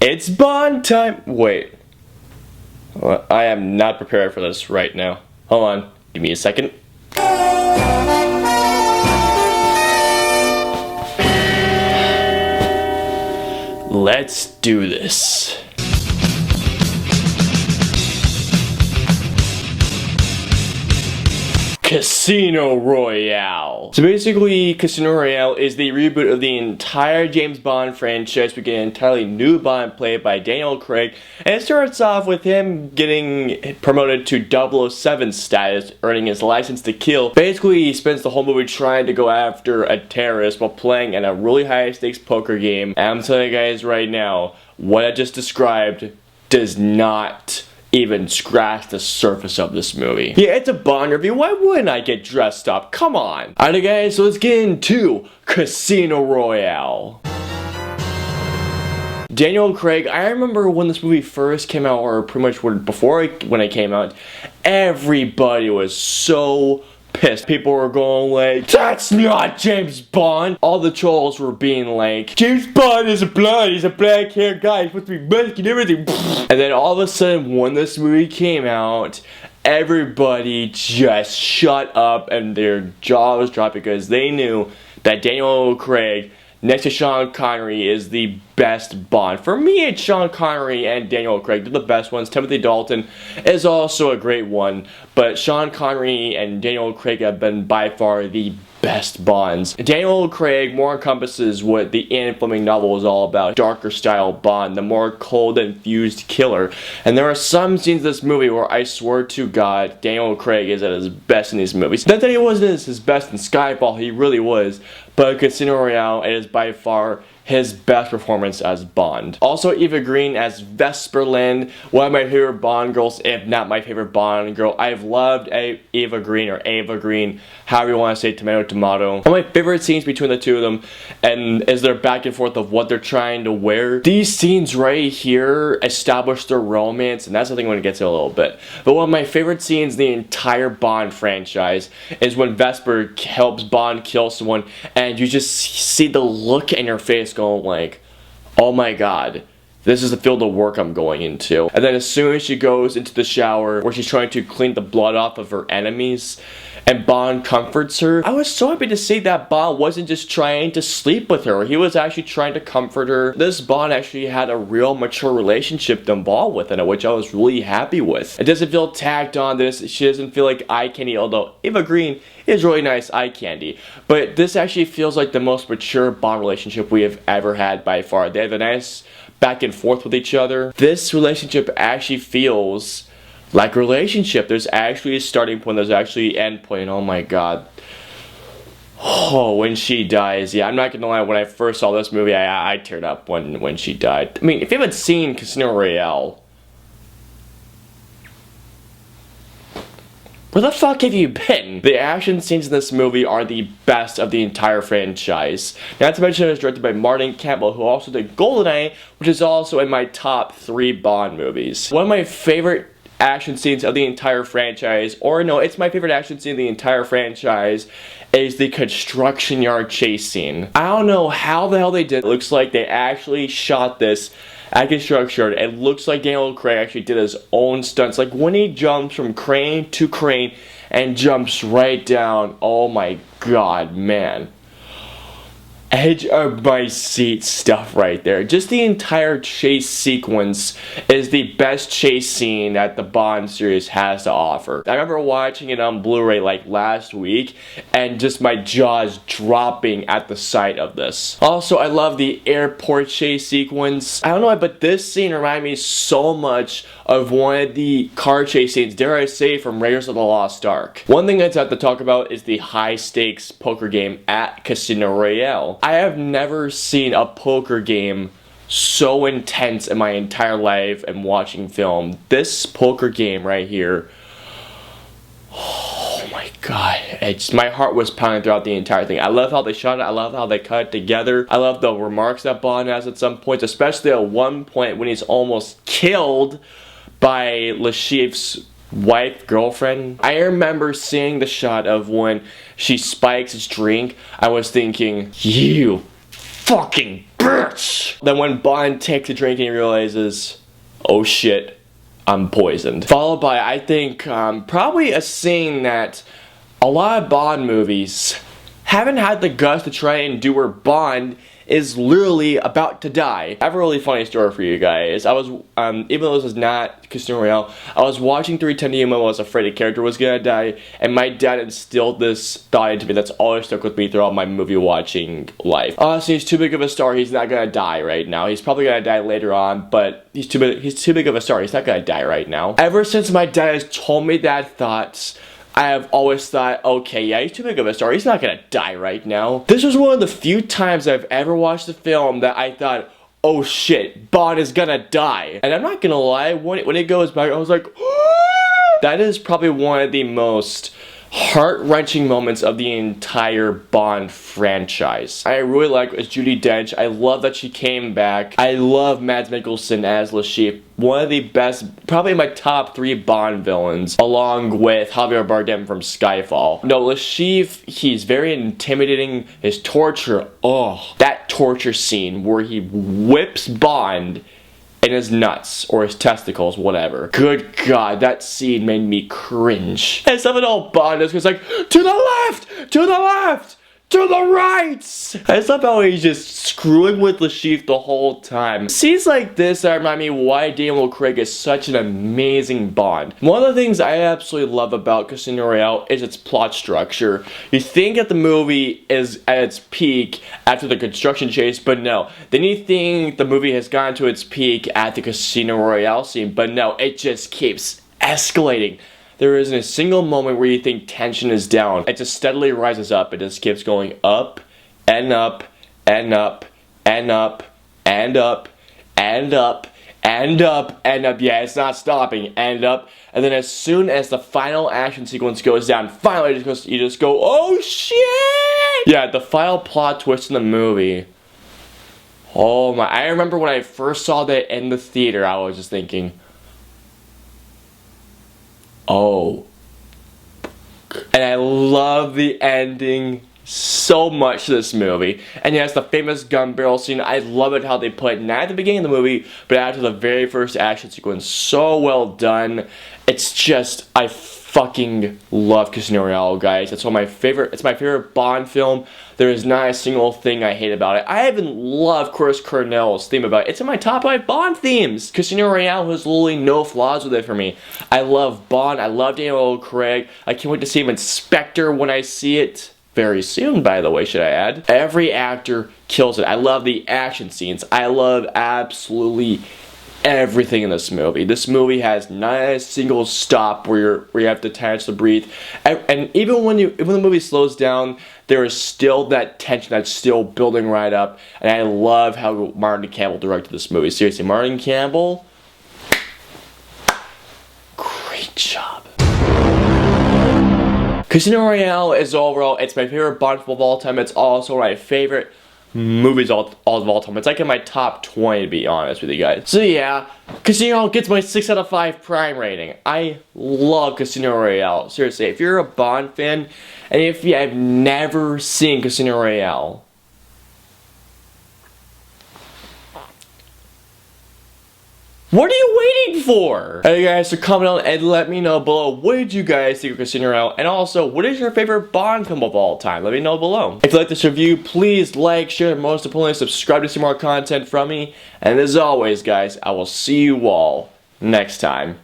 It's Bond time! Wait. I am not prepared for this right now. Hold on. Give me a second. Let's do this. Casino Royale. So basically, Casino Royale is the reboot of the entire James Bond franchise. We get an entirely new Bond played by Daniel Craig, and it starts off with him getting promoted to 007 status, earning his license to kill. Basically, he spends the whole movie trying to go after a terrorist while playing in a really high stakes poker game. And I'm telling you guys right now, what I just described does not even scratch the surface of this movie. Yeah, it's a Bond review. Why wouldn't I get dressed up? Come on. Alright guys, so let's get into Casino Royale. Daniel Craig, I remember when this movie first came out, or pretty much when it came out, everybody was so pissed. People were going like, that's not James Bond. All the trolls were being like, James Bond is a blonde, he's a black haired guy, he's supposed to be Mexican and everything. And then all of a sudden, when this movie came out, everybody just shut up and their jaws dropped because they knew that Daniel Craig, next to Sean Connery, is the best Bond. For me, it's Sean Connery and Daniel Craig. They're the best ones. Timothy Dalton is also a great one, but Sean Connery and Daniel Craig have been by far the best Bonds. Daniel Craig more encompasses what the Ian Fleming novel is all about. Darker style Bond, the more cold infused killer. And there are some scenes in this movie where I swear to God, Daniel Craig is at his best in these movies. Not that he wasn't at his best in Skyfall, he really was, but Casino Royale is by far his best performance as Bond. Also, Eva Green as Vesper Lynd, one of my favorite Bond girls, if not my favorite Bond girl. I've loved Eva Green, or Ava Green, however you want to say, tomato, tomato. One of my favorite scenes between the two of them, and is their back and forth of what they're trying to wear. These scenes right here establish their romance, and that's something I'm going to get to a little bit. But one of my favorite scenes in the entire Bond franchise is when Vesper helps Bond kill someone, and you just see the look in her face going like, oh my god, this is the field of work I'm going into. And then as soon as she goes into the shower where she's trying to clean the blood off of her enemies and Bond comforts her, I was so happy to see that Bond wasn't just trying to sleep with her. He was actually trying to comfort her. This Bond actually had a real mature relationship involved with it, which I was really happy with. It doesn't feel tacked on. She doesn't feel like eye candy, although Eva Green is really nice eye candy. But this actually feels like the most mature Bond relationship we have ever had by far. They have a nice back and forth with each other. This relationship actually feels like a relationship. There's actually a starting point, there's actually an end point. Oh my god. Oh, when she dies. Yeah, I'm not gonna lie, when I first saw this movie, I teared up when she died. I mean, if you haven't seen Casino Royale, where the fuck have you been? The action scenes in this movie are the best of the entire franchise. Not to mention it was directed by Martin Campbell, who also did GoldenEye, which is also in my top 3 Bond movies. One of my favorite action scenes of the entire franchise, or no, it's my favorite action scene of the entire franchise, is the construction yard chase scene. I don't know how the hell they did it. It looks like they actually shot this at construction yard. It looks like Daniel Craig actually did his own stunts. Like when he jumps from crane to crane and jumps right down. Oh my god, man. Edge of my seat stuff right there. Just the entire chase sequence is the best chase scene that the Bond series has to offer. I remember watching it on Blu-ray like last week and just my jaws dropping at the sight of this. Also, I love the airport chase sequence. I don't know, but this scene reminded me so much of one of the car chase scenes, dare I say, from Raiders of the Lost Ark. One thing I'd have to talk about is the high stakes poker game at Casino Royale. I have never seen a poker game so intense in my entire life and watching film. This poker game right here, oh my god, my heart was pounding throughout the entire thing. I love how they shot it, I love how they cut it together, I love the remarks that Bond has at some points, especially at one point when he's almost killed by Lashif's wife, girlfriend. I remember seeing the shot of when she spikes his drink. I was thinking, you fucking bitch. Then when Bond takes a drink and he realizes, oh shit, I'm poisoned. Followed by, I think, probably a scene that a lot of Bond movies haven't had the guts to try and do, where Bond is literally about to die. I have a really funny story for you guys. I was, even though this is not Casino Royale, I was watching 310 to Yuma when I was afraid a character was gonna die, and my dad instilled this thought into me that's always stuck with me throughout my movie watching life. Honestly, he's too big of a star, he's not gonna die right now. He's probably gonna die later on, but he's too big of a star, he's not gonna die right now. Ever since my dad has told me that thought, I have always thought, okay, yeah, he's too big of a star. He's not gonna die right now. This was one of the few times I've ever watched a film that I thought, oh shit, Bond is gonna die. And I'm not gonna lie, when it goes back, I was like, that is probably one of the most heart-wrenching moments of the entire Bond franchise. I really like Judi Dench. I love that she came back. I love Mads Mikkelsen as Le Chiffre. One of the best, probably my top 3 Bond villains, along with Javier Bardem from Skyfall. No, Le Chiffre, he's very intimidating. His torture, oh, that torture scene where he whips Bond in his nuts, or his testicles, whatever. Good God, that scene made me cringe. And something all Bond is, it's like, to the left, to the left, to the right. I love how he's just screwing with Le Chiffre the whole time. Scenes like this that remind me why Daniel Craig is such an amazing Bond. One of the things I absolutely love about Casino Royale is its plot structure. You think that the movie is at its peak after the construction chase, but no. Then you think the movie has gotten to its peak at the Casino Royale scene, but no, it just keeps escalating. There isn't a single moment where you think tension is down. It just steadily rises up. It just keeps going up and up and up and up and up and up and up and up. Yeah, it's not stopping. And up. And then as soon as the final action sequence goes down, finally you just go, oh shit! Yeah, the final plot twist in the movie. Oh my, I remember when I first saw that in the theater, I was just thinking, oh. And I love the ending so much to this movie. And yes, the famous gun barrel scene, I love it how they put it not at the beginning of the movie, but after the very first action sequence. So well done. It's just, I fucking love Casino Royale, guys. It's my favorite Bond film. There is not a single thing I hate about it. I even love Chris Cornell's theme about it. It's in my top 5 Bond themes. Casino Royale has literally no flaws with it for me. I love Bond. I love Daniel Craig. I can't wait to see him in Spectre when I see it. Very soon, by the way, should I add. Every actor kills it. I love the action scenes. I love absolutely everything in this movie. This movie has not a single stop where you have to catch the breath. And even when the movie slows down, there is still that tension that's still building right up. And I love how Martin Campbell directed this movie. Seriously, Martin Campbell, great job. Casino Royale is overall, it's my favorite Bond film of all time. It's also my favorite movies all of all time. It's like in my top 20, to be honest with you guys. So yeah, Casino Royale gets my 6 out of 5 prime rating. I love Casino Royale. Seriously, if you're a Bond fan, and if you have never seen Casino Royale, what are you waiting for? Hey guys, so comment down and let me know below, what did you guys think of Casino Royale? And also, what is your favorite Bond film of all time? Let me know below. If you like this review, please like, share, and most importantly, subscribe to see more content from me. And as always, guys, I will see you all next time.